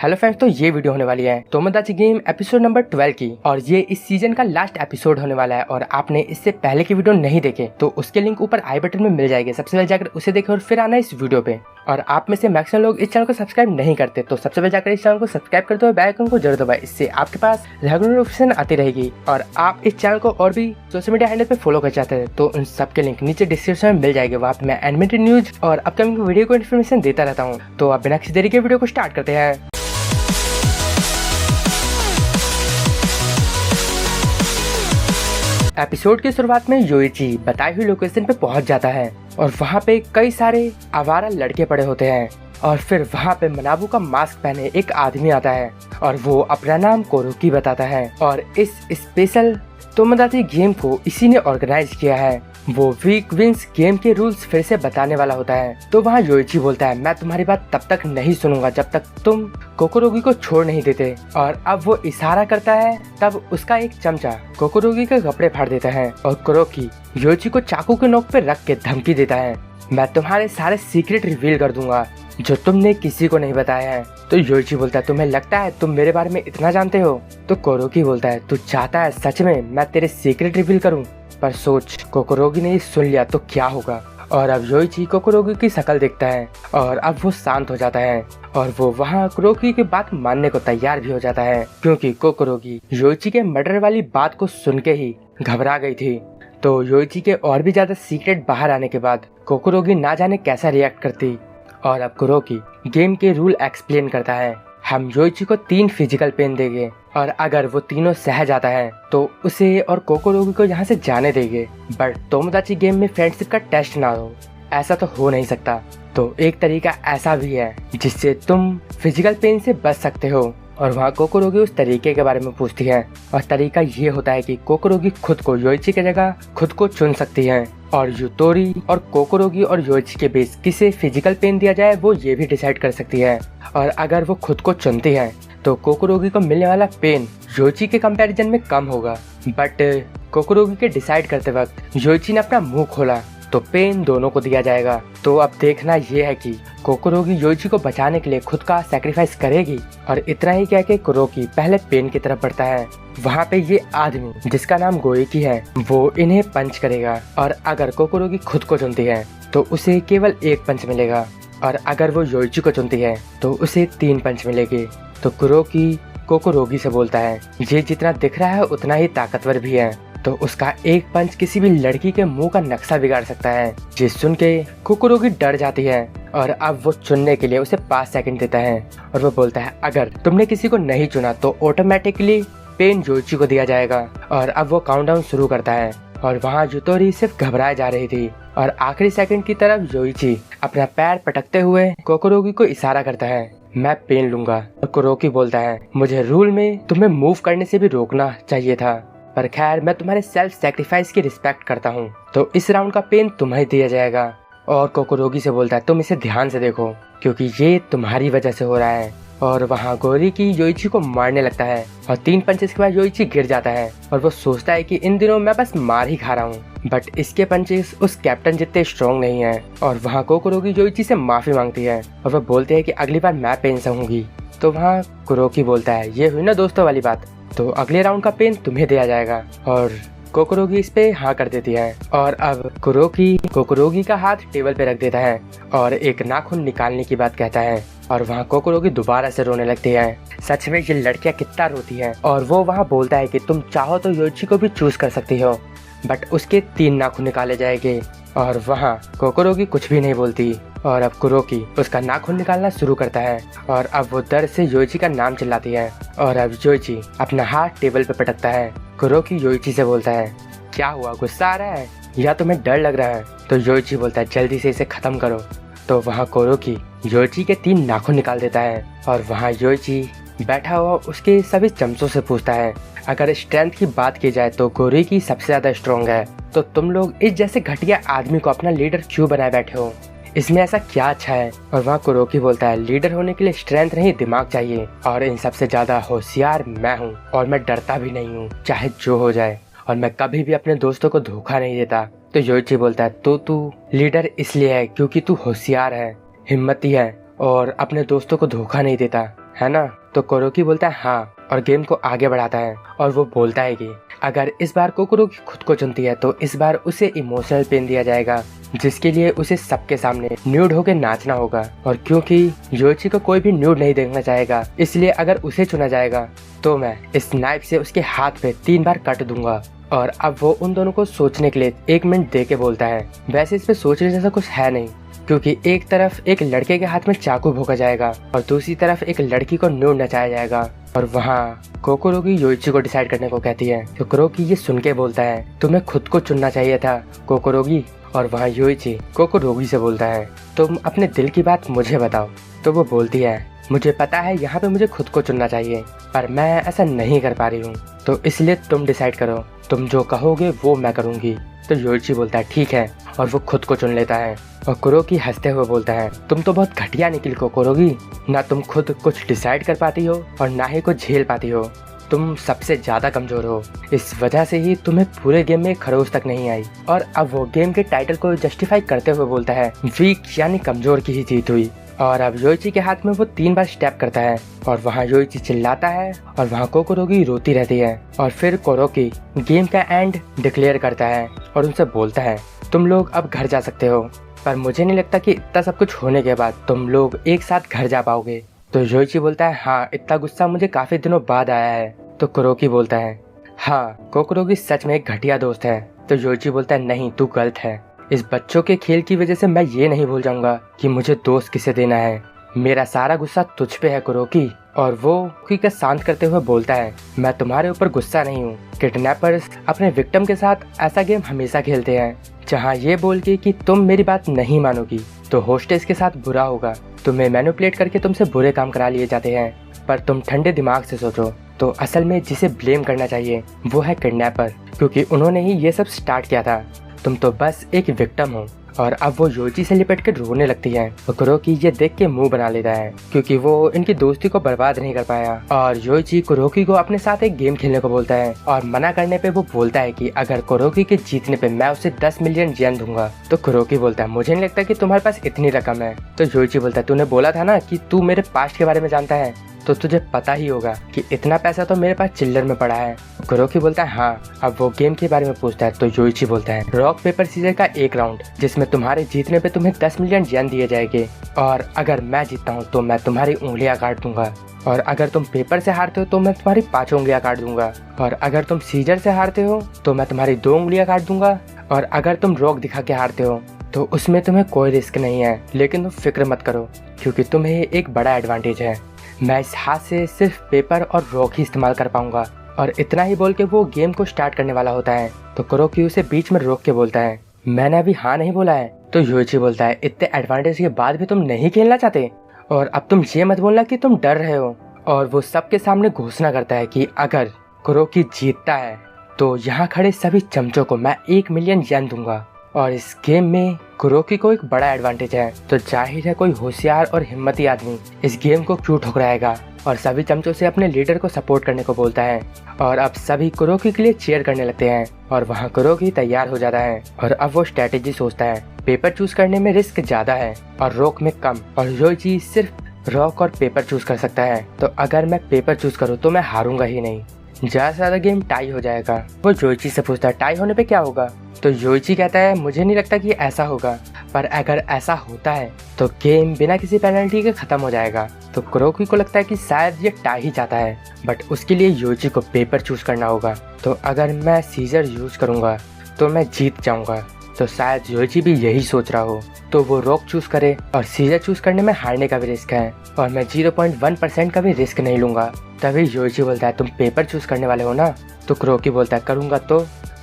Hello friends, तो ये video होने वाली है तोमोदाची गेम एपिसोड नंबर 12 की और ये इस सीजन का लास्ट एपिसोड होने वाला है। और आपने इससे पहले की वीडियो नहीं देखे तो उसके लिंक ऊपर आई बटन में मिल जाएगी। सबसे पहले जाकर उसे देखें और फिर आना इस वीडियो पे। और आप में से मैक्सिमम लोग इस चैनल को सब्सक्राइब नहीं करते तो सबसे पहले जाकर इस चैनल को सब्सक्राइब करते हुए बेल आइकन को जरूर दबाएं। इससे आपके पास रेगुलर नोटिफिकेशन आती रहेगी। और आप इस चैनल को और भी सोशल मीडिया हैंडल पे फॉलो कर चाहते हैं तो उन सबके लिंक नीचे डिस्क्रिप्शन में मिल जाएगी। वहाँ पे मैं एनिमेटेड न्यूज और अपकमिंग वीडियो को इन्फॉर्मेशन देता रहता हूँ। तो अब बिना किसी देरी के वीडियो को स्टार्ट करते हैं। एपिसोड की शुरुआत में योइची बताई हुई लोकेशन पे पहुंच जाता है और वहाँ पे कई सारे आवारा लड़के पड़े होते हैं। और फिर वहाँ पे मनाबू का मास्क पहने एक आदमी आता है और वो अपना नाम कोरोकी बताता है। और इस स्पेशल तोमोदाची गेम को इसी ने ऑर्गेनाइज किया है। वो वीक विंस गेम के रूल्स फिर से बताने वाला होता है। तो वहाँ योइची बोलता है, मैं तुम्हारी बात तब तक नहीं सुनूंगा जब तक तुम कोकोरोगी को छोड़ नहीं देते। और अब वो इशारा करता है, तब उसका एक चमचा कोकोरोगी के कपड़े फाड़ देता है और कोरोकी योइची को चाकू के नोक पे रख के धमकी देता है, मैं तुम्हारे सारे सीक्रेट रिवील कर दूंगा जो तुमने किसी को नहीं बताया है। तो योइची बोलता है, तुम्हें लगता है तुम मेरे बारे में इतना जानते हो? तो कोरोकी बोलता है, तू चाहता है सच में मैं तेरे सीक्रेट रिवील करूं? पर सोच, कोकोरोगी ने सुन लिया तो क्या होगा। और अब योइची कोकोरोगी की शक्ल देखता है और अब वो शांत हो जाता है और वो वहाँ कोरोकी की बात मानने को तैयार भी हो जाता है, क्योंकि कोकोरोगी योइची के मर्डर वाली बात को सुन के ही घबरा गई थी। तो योइची के और भी ज्यादा सीक्रेट बाहर आने के बाद कोकोरोगी ना जाने कैसा रिएक्ट करती। और अब कोरोकी गेम के रूल एक्सप्लेन करता है, हम योइची को 3 फिजिकल पेन देंगे और अगर वो तीनों सह जाता है तो उसे और कोकोरोगी को यहाँ से जाने देंगे। बट तोमोदाची गेम में फ्रेंडशिप का टेस्ट ना हो, ऐसा तो हो नहीं सकता। तो एक तरीका ऐसा भी है जिससे तुम फिजिकल पेन से बच सकते हो। और वहाँ कोकोरोगी उस तरीके के बारे में पूछती है और तरीका ये होता है कि कोकोरोगी खुद को योइची की जगह खुद को चुन सकती है और यूतोरी और कोकोरोगी और योइची के बीच किसे फिजिकल पेन दिया जाए वो ये भी डिसाइड कर सकती है। और अगर वो खुद को चुनती है तो कोकोरोगी को मिलने वाला पेन योइची के कंपैरिजन में कम होगा। बट कोकोरोगी के डिसाइड करते वक्त योइची ने अपना मुंह खोला तो पेन दोनों को दिया जाएगा। तो अब देखना ये है कि कोकोरोगी योइची को बचाने के लिए खुद का सैक्रिफाइस करेगी। और इतना ही कह के कोरोकी पहले पेन की तरफ बढ़ता है। वहाँ पे ये आदमी जिसका नाम गोएकी है वो इन्हें पंच करेगा और अगर कोकोरोगी खुद को चुनती है तो उसे केवल 1 पंच मिलेगा और अगर वो योइची को चुनती है तो उसे 3 पंच मिलेगी। तो कोरोकी कोकोरोगी से बोलता है, ये जितना दिख रहा है उतना ही ताकतवर भी है, तो उसका 1 पंच किसी भी लड़की के मुंह का नक्शा बिगाड़ सकता है। ये सुन के कोकोरोगी डर जाती है और अब वो चुनने के लिए उसे 5 सेकंड देता है और वो बोलता है, अगर तुमने किसी को नहीं चुना तो ऑटोमेटिकली पेन योइची को दिया जाएगा। और अब वो काउंटडाउन शुरू करता है और वहाँ यूतोरी सिर्फ घबराए जा रही थी और आखिरी सेकंड की तरफ योइची अपना पैर पटकते हुए कोकोरोगी को इशारा करता है, मैं पेन लूंगा। और कोरोकी बोलता है, मुझे रूल में तुम्हें मूव करने से भी रोकना चाहिए था, पर खैर मैं तुम्हारे सेल्फ सैक्रिफाइस की रिस्पेक्ट करता हूँ, तो इस राउंड का पेन तुम्हें दिया जाएगा। और कोकोरोगी से बोलता है, तुम इसे ध्यान से देखो क्योंकि ये तुम्हारी वजह से हो रहा है। और वहाँ गोरीकी योइची को मारने लगता है और 3 पंचेस के बाद योइची गिर जाता है और वो सोचता है कि इन दिनों मैं बस मार ही खा रहा हूँ। बट इसके पंचेस उस कैप्टन जितने स्ट्रॉन्ग नहीं है। और वहाँ कोकोरोगी योइची से माफी मांगती है और वो बोलते हैं कि अगली बार मैं पेन सहूंगी। तो वहाँ कोरोकी बोलता है, ये हुई ना दोस्तों वाली बात, तो अगले राउंड का पेन तुम्हें दिया जाएगा। और कोकोरोगी इस पे हाँ कर देती है। और अब कोरोकी कोकोरोगी का हाथ टेबल पे रख देता है और एक नाखून निकालने की बात कहता है। और वहाँ कोकोरोगी दोबारा से रोने लगती है। सच में ये लड़कियां कितना रोती हैं। और वो वहाँ बोलता है कि तुम चाहो तो योइची को भी चूज कर सकती हो, बट उसके 3 नाखून निकाले जाएंगे। और वहाँ कोकोरोगी कुछ भी नहीं बोलती और अब कोरोकी उसका नाखून निकालना शुरू करता है और अब वो दर्द से योइची का नाम चिल्लाती है। और अब योइची अपना हाथ टेबल पे पटकता है। कोरोकी योइची से बोलता है, क्या हुआ, गुस्सा आ रहा है या तुम्हें डर लग रहा है? तो योइची बोलता है, जल्दी से इसे खत्म करो। तो वहाँ कोरोकी योइची के 3 नाखून निकाल देता है और वहाँ योइची बैठा हुआ उसके सभी चमचों से पूछता है, अगर स्ट्रेंथ की बात की जाए तो गोरीकी सबसे ज्यादा स्ट्रॉन्ग है, तो तुम लोग इस जैसे घटिया आदमी को अपना लीडर क्यों बनाए बैठे हो? इसमें ऐसा क्या अच्छा है? और वहाँ कोरोकी बोलता है, लीडर होने के लिए स्ट्रेंथ नहीं दिमाग चाहिए और इन सबसे ज्यादा होशियार मैं हूँ और मैं डरता भी नहीं हूँ चाहे जो हो जाए, और मैं कभी भी अपने दोस्तों को धोखा नहीं देता। तो योइची बोलता है, तो तू लीडर इसलिए है क्योंकि तू होशियार है, हिम्मती है और अपने दोस्तों को धोखा नहीं देता। है ना? तो कोरोकी बोलता है हाँ, और गेम को आगे बढ़ाता है और वो बोलता है कि अगर इस बार कोकोरोकी खुद को चुनती है तो इस बार उसे इमोशनल पेन दिया जाएगा, जिसके लिए उसे सबके सामने न्यूड होकर नाचना होगा। और क्योंकि योइची को कोई भी न्यूड नहीं देखना चाहेगा, इसलिए अगर उसे चुना जाएगा तो मैं इस नाइफ से उसके हाथ पे 3 बार कट दूंगा। और अब वो उन दोनों को सोचने के लिए 1 मिनट दे के बोलता है। वैसे इसमें सोचने जैसा कुछ है नहीं, क्योंकि एक तरफ एक लड़के के हाथ में चाकू भोंका जाएगा और दूसरी तरफ एक लड़की को न्यूड नचाया जाएगा। और वहाँ कोकोरोकी योइची को डिसाइड करने को कहती है। तो कोरोकी ये सुन के बोलता है तुम्हें खुद को चुनना चाहिए था कोकोरोकी। और वहाँ योइची कोकोरोकी से बोलता है तुम अपने दिल की बात मुझे बताओ। तो वो बोलती है मुझे पता है यहाँ पे मुझे खुद को चुनना चाहिए, पर मैं ऐसा नहीं कर पा रही हूँ, तो इसलिए तुम डिसाइड करो, तुम जो कहोगे वो मैं करूँगी। तो योइची बोलता है ठीक है, और वो खुद को चुन लेता है। और कोरोकी हंसते हुए बोलता है तुम तो बहुत घटिया निकली कोकोरोकी, ना तुम खुद कुछ डिसाइड कर पाती हो और ना ही कुछ झेल पाती हो, तुम सबसे ज्यादा कमजोर हो। इस वजह से ही तुम्हें पूरे गेम में खरोच तक नहीं आई। और अब वो गेम के टाइटल को जस्टिफाई करते हुए बोलता है वीक यानी कमजोर की ही जीत हुई। और अब योइची के हाथ में वो 3 बार स्टेप करता है और वहाँ योइची चिल्लाता है और वहाँ कोकोरोकी रोती रहती है। और फिर कोरोकी गेम का एंड डिक्लेयर करता है और उनसे बोलता है तुम लोग अब घर जा सकते हो, पर मुझे नहीं लगता कि इतना सब कुछ होने के बाद तुम लोग एक साथ घर जा पाओगे। तो योइची बोलता है हाँ, इतना गुस्सा मुझे काफी दिनों बाद आया है। तो कोरोकी बोलता है हाँ, कोकोरोकी सच में एक घटिया दोस्त है। तो योइची बोलता है नहीं, तू गलत है। इस बच्चों के खेल की वजह से मैं ये नहीं भूल जाऊंगा कि मुझे दोस्त किसे देना है। मेरा सारा गुस्सा तुझ पे है कोरोकी। और वो कोरोकी को शांत करते हुए बोलता है मैं तुम्हारे ऊपर गुस्सा नहीं हूँ। किडनैपर्स अपने विक्टिम के साथ ऐसा गेम हमेशा खेलते हैं जहाँ ये बोल के कि तुम मेरी बात नहीं मानोगी तो होस्टेस के साथ बुरा होगा, तुम्हें मैनिपुलेट करके तुमसे बुरे काम करा लिए जाते हैं। पर तुम ठंडे दिमाग से सोचो तो असल में जिसे ब्लेम करना चाहिए वो है किडनैपर, क्योंकि उन्होंने ही ये सब स्टार्ट किया था। तुम तो बस एक विक्टिम हो। और अब वो योइची से लिपट के रोने लगती है। तो कोरोकी ये देख के मुंह बना लेता है, क्योंकि वो इनकी दोस्ती को बर्बाद नहीं कर पाया। और योइची कोरोकी को अपने साथ एक गेम खेलने को बोलता है और मना करने पे वो बोलता है कि अगर कोरोकी के जीतने पे मैं उसे 10 मिलियन येन दूंगा। तो कोरोकी बोलता है मुझे नहीं लगता कि तुम्हारे पास इतनी रकम है। तो योइची बोलता है तूने बोला था ना कि तू मेरे पास्ट के बारे में जानता है, तो तुझे पता ही होगा कि इतना पैसा तो मेरे पास चिल्लर में पड़ा है। कोरोकी बोलता है हाँ। अब वो गेम के बारे में पूछता है तो योइची बोलता है रॉक पेपर सीजर का एक राउंड जिसमें तुम्हारे जीतने पे तुम्हें 10 मिलियन येन दिए जाएंगे, और अगर मैं जीतता हूँ तो मैं तुम्हारी उंगलियां काट दूंगा, और अगर तुम पेपर से हारते हो तो मैं तुम्हारी 5 उंगलियां काट दूंगा, और अगर तुम सीजर से हारते हो तो मैं तुम्हारी 2 उंगलियां काट दूंगा, और अगर तुम रॉक दिखा के हारते हो तो उसमें तुम्हें कोई रिस्क नहीं है, लेकिन तुम फिक्र मत करो क्योंकि तुम्हें एक बड़ा एडवांटेज है। मैं इस हाथ से सिर्फ पेपर और रॉक ही इस्तेमाल कर पाऊंगा। और इतना ही बोल के वो गेम को स्टार्ट करने वाला होता है तो कोरोकी उसे बीच में रोक के बोलता है मैंने अभी हाँ नहीं बोला है। तो योइची बोलता है इतने एडवांटेज के बाद भी तुम नहीं खेलना चाहते, और अब तुम ये मत बोलना कि तुम डर रहे हो। और वो सबके सामने घोषणा करता है कि अगर कोरोकी जीतता है तो यहाँ खड़े सभी चमचों को मैं 1 मिलियन येन दूंगा। और इस गेम में कोरोकी को एक बड़ा एडवांटेज है, तो जाहिर है कोई होशियार और हिम्मती आदमी इस गेम को क्यों ठुकराएगा और सभी चमचों से अपने लीडर को सपोर्ट करने को बोलता है। और अब सभी कोरोकी के लिए चीयर करने लगते हैं और वहाँ कोरोकी तैयार हो जाता है। और अब वो स्ट्रेटेजी सोचता है पेपर चूज करने में रिस्क ज्यादा है और रॉक में कम, और योइची सिर्फ रॉक और पेपर चूज कर सकता है, तो अगर मैं पेपर चूज करूँ तो मैं हारूंगा ही नहीं, ज्यादा से ज्यादा गेम टाई हो जाएगा। वो योइची से पूछता है टाई होने पे क्या होगा। तो योइची कहता है मुझे नहीं लगता कि ऐसा होगा, पर अगर ऐसा होता है तो गेम बिना किसी पेनल्टी के खत्म हो जाएगा। तो कोरोकी को लगता है कि शायद ये टाई ही चाहता है, बट उसके लिए योइची को पेपर चूज करना होगा। तो अगर मैं सीजर यूज करूंगा तो मैं जीत जाऊंगा, तो शायद योइची भी यही सोच रहा हो। तो वो रॉक चूज करे, और सीजर चूज करने में हारने का भी रिस्क है और मैं 0.1% का भी रिस्क नहीं लूंगा। तभी योइची बोलता है तुम पेपर चूज करने वाले हो ना। तो कोरोकी बोलता है करूंगा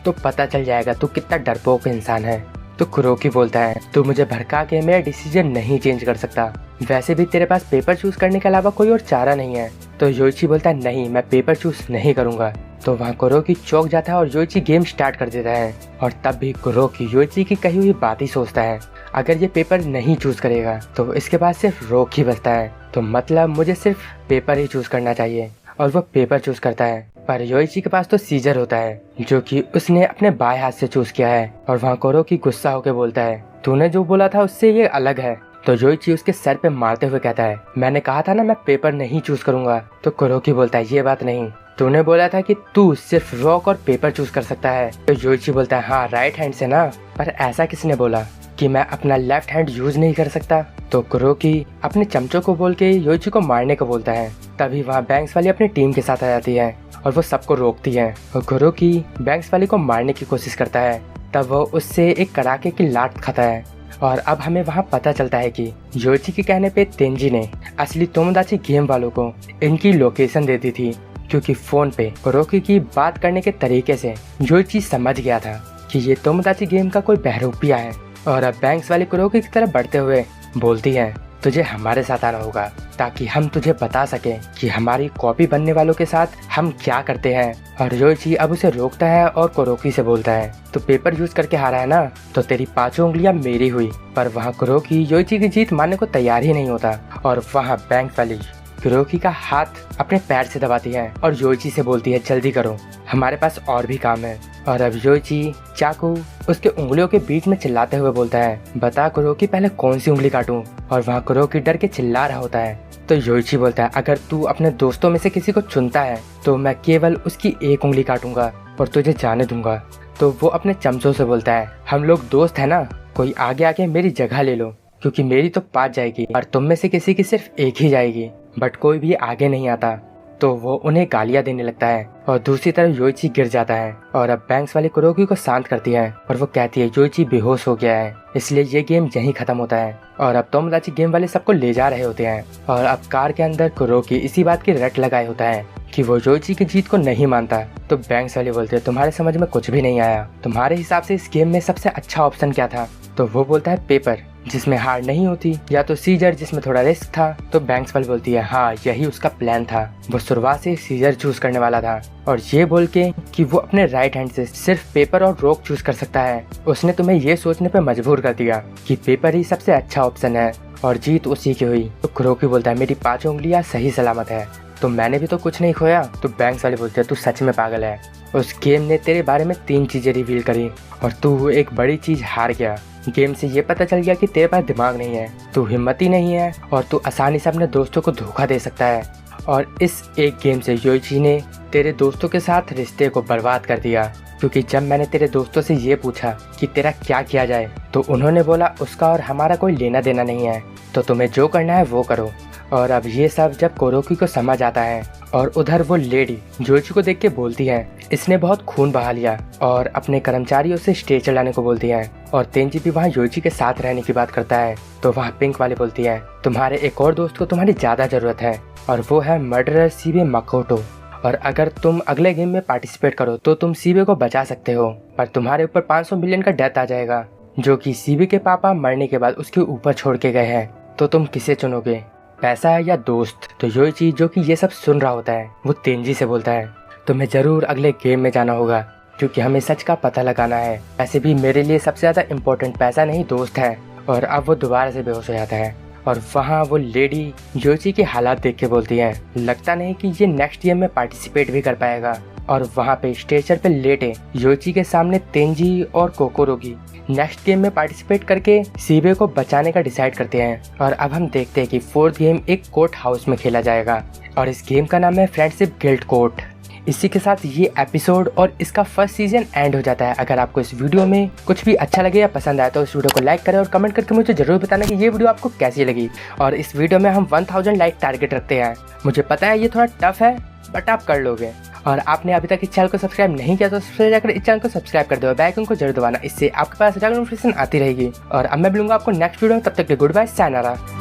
तो पता चल जाएगा तू कितना डरपोक इंसान है। तो कोरोकी बोलता है तू मुझे भड़का के मेरा डिसीजन नहीं चेंज कर सकता, वैसे भी तेरे पास पेपर चूज करने के अलावा कोई और चारा नहीं है। तो योइची बोलता है नहीं, मैं पेपर चूज नहीं करूंगा। तो वहाँ कोरोकी चौंक जाता है और योइची गेम स्टार्ट कर देता है। और तब भी कोरोकी योइची की कही हुई बात ही सोचता है, अगर ये पेपर नहीं चूज करेगा तो इसके पास सिर्फ रॉक ही बचता है, तो मतलब मुझे सिर्फ पेपर ही चूज करना चाहिए। और वो पेपर चूज करता है, पर योइची के पास तो सीजर होता है जो कि उसने अपने बाएं हाथ से चूज किया है। और वहाँ कोरोकी गुस्सा होकर बोलता है तूने जो बोला था उससे ये अलग है, तो योइची उसके सर पे मारते हुए कहता है, मैंने कहा था ना मैं पेपर नहीं चूज करूंगा। तो कुरोकी बोलता है, ये बात नहीं, तूने बोला था कि तू सिर्फ रॉक और पेपर चूज कर सकता है। तो योइची बोलता है, हाँ राइट हैंड से ना, पर ऐसा किसने बोला कि मैं अपना लेफ्ट हैंड यूज नहीं कर सकता। तो कुरोकी अपने चमचों को बोल के योइची को मारने को बोलता है। तभी वहाँ बैंक्स वाली अपनी टीम के साथ आ जाती है और वो सबको रोकती है और कुरोकी बैंक्स वाली को मारने की कोशिश करता है। तब वो उससे एक कड़ाके की लात खाता है और अब हमें वहाँ पता चलता है कि योइची के कहने पे तेंजी ने असली तोमोदाची गेम वालों को इनकी लोकेशन दे दी थी, क्योंकि फोन पे कुरोकी की बात करने के तरीके से योइची समझ गया था कि ये तोमोदाची गेम का कोई बहरूपिया है। और अब बैंक्स वाली कुरोकी की तरफ बढ़ते हुए बोलती है, तुझे हमारे साथ आना होगा ताकि हम तुझे बता सके कि हमारी कॉपी बनने वालों के साथ हम क्या करते हैं। और योइची अब उसे रोकता है और कुरोकी से बोलता है, तो पेपर यूज करके हारा है ना, तो तेरी 5 उंगलियां मेरी हुई। पर वहाँ कुरोकी योइची की जीत मानने को तैयार ही नहीं होता और वहाँ बैंक्स वाली कुरोकी का हाथ अपने पैर से दबाती है और योइची से बोलती है, जल्दी करो, हमारे पास और भी काम है। और अब योइची चाकू उसके उंगलियों के बीच में चिल्लाते हुए बोलता है, बता कुरोकी पहले कौन सी उंगली काटूं। और वहाँ कुरोकी डर के चिल्ला रहा होता है। तो योइची बोलता है, अगर तू अपने दोस्तों में से किसी को चुनता है तो मैं केवल उसकी एक उंगली काटूंगा और तुझे जाने दूंगा। तो वो अपने चमचों से बोलता है, हम लोग दोस्त है ना, कोई आगे आके मेरी जगह ले लो, क्योंकि मेरी तो 5 जाएगी और तुम में से किसी की सिर्फ एक ही जाएगी, बट कोई भी आगे नहीं आता। तो वो उन्हें गालियां देने लगता है और दूसरी तरफ योइची गिर जाता है। और अब बैंक्स वाली कुरोकी को शांत करती है और वो कहती है, योइची बेहोश हो गया है, इसलिए ये गेम यहीं खत्म होता है। और अब तोमोदाची गेम वाले सबको ले जा रहे होते हैं और अब कार के अंदर कुरोकी इसी बात की रट लगाए होता है कि वो योइची की जीत को नहीं मानता। तो बैंक्स वाले बोलते हैं, तुम्हारे समझ में कुछ भी नहीं आया, तुम्हारे हिसाब से इस गेम में सबसे अच्छा ऑप्शन क्या था। तो वो बोलता है, पेपर जिसमें हार नहीं होती, या तो सीजर जिसमें थोड़ा रिस्क था। तो बैंक्स वाली बोलती है, हाँ यही उसका प्लान था, वो शुरुआत से सीजर चूज करने वाला था। और ये बोल के कि वो अपने राइट हैंड से सिर्फ पेपर और रॉक चूज कर सकता है, उसने तुम्हें ये सोचने पे मजबूर कर दिया कि पेपर ही सबसे अच्छा ऑप्शन है और जीत उसी की हुई। तो कुरोकी बोलता है, मेरी 5 उंगलियां सही सलामत है, तो मैंने भी तो कुछ नहीं खोया। तो बैंक्स वाले बोलते हैं, तू सच में पागल है, उस गेम ने तेरे बारे में 3 चीजें रिवील करी और तू एक बड़ी चीज हार गया। गेम से ये पता चल गया कि तेरे पास दिमाग नहीं है, तू हिम्मती नहीं है और तू आसानी से अपने दोस्तों को धोखा दे सकता है। और इस एक गेम से योइची ने तेरे दोस्तों के साथ रिश्ते को बर्बाद कर दिया, क्योंकि जब मैंने तेरे दोस्तों से ये पूछा कि तेरा क्या किया जाए, तो उन्होंने बोला उसका और हमारा कोई लेना देना नहीं है, तो तुम्हें जो करना है वो करो। और अब ये सब जब कुरोकी को समझ आता है और उधर वो लेडी योइची को देख के बोलती है, इसने बहुत खून बहा लिया, और अपने कर्मचारियों से स्टेज चलाने को बोलती है। और तेंजी भी वहाँ योइची के साथ रहने की बात करता है। तो वहाँ पिंक वाली बोलती है, तुम्हारे एक और दोस्त को तुम्हारी ज्यादा जरूरत है और वो है मर्डरर सीबे मकोटो, और अगर तुम अगले गेम में पार्टिसिपेट करो तो तुम सीबे को बचा सकते हो, पर तुम्हारे ऊपर 500 मिलियन का डेथ आ जाएगा, जो कि सीबे के पापा मरने के बाद उसके ऊपर छोड़ के गए हैं। तो तुम किसे चुनोगे, पैसा है या दोस्त। तो योइची जो कि ये सब सुन रहा होता है वो तेंजी से बोलता है, तुम्हें जरूर अगले गेम में जाना होगा, क्योंकि हमें सच का पता लगाना है। ऐसे भी मेरे लिए सबसे ज्यादा इम्पोर्टेंट पैसा नहीं दोस्त है। और अब वो दोबारा से बेहोश हो जाता है और वहाँ वो लेडी योइची के हालात देख के बोलती है, लगता नहीं कि ये नेक्स्ट गेम में पार्टिसिपेट भी कर पाएगा। और वहाँ पे स्टेचर पे लेटे योइची के सामने तेंजी और कोकोरोगी नेक्स्ट गेम में पार्टिसिपेट करके सीबे को बचाने का डिसाइड करते हैं। और अब हम देखते हैं कि 4th गेम एक कोर्ट हाउस में खेला जाएगा और इस गेम का नाम है फ्रेंडशिप गिल्ड कोर्ट। इसी के साथ ये एपिसोड और इसका फर्स्ट सीजन एंड हो जाता है। अगर आपको इस वीडियो में कुछ भी अच्छा लगे या पसंद आए तो इस वीडियो को लाइक करें और कमेंट करके मुझे जरूर बताना कि ये वीडियो आपको कैसी लगी। और इस वीडियो में हम 1000 लाइक टारगेट रखते हैं। मुझे पता है ये थोड़ा टफ है, बट आप कर लोगे। और आपने अभी तक इस चैनल को सब्सक्राइब नहीं किया तो सबसे जाकर इस चैनल को सब्सक्राइब कर दो, बेल आइकन को जरूर दबाना, इससे आपके पास रेगुलर नोटिफिकेशन आती रहेगी। और अब मैं मिलूंगा आपको नेक्स्ट वीडियो में, तब तक के गुड बाय, सायनारा।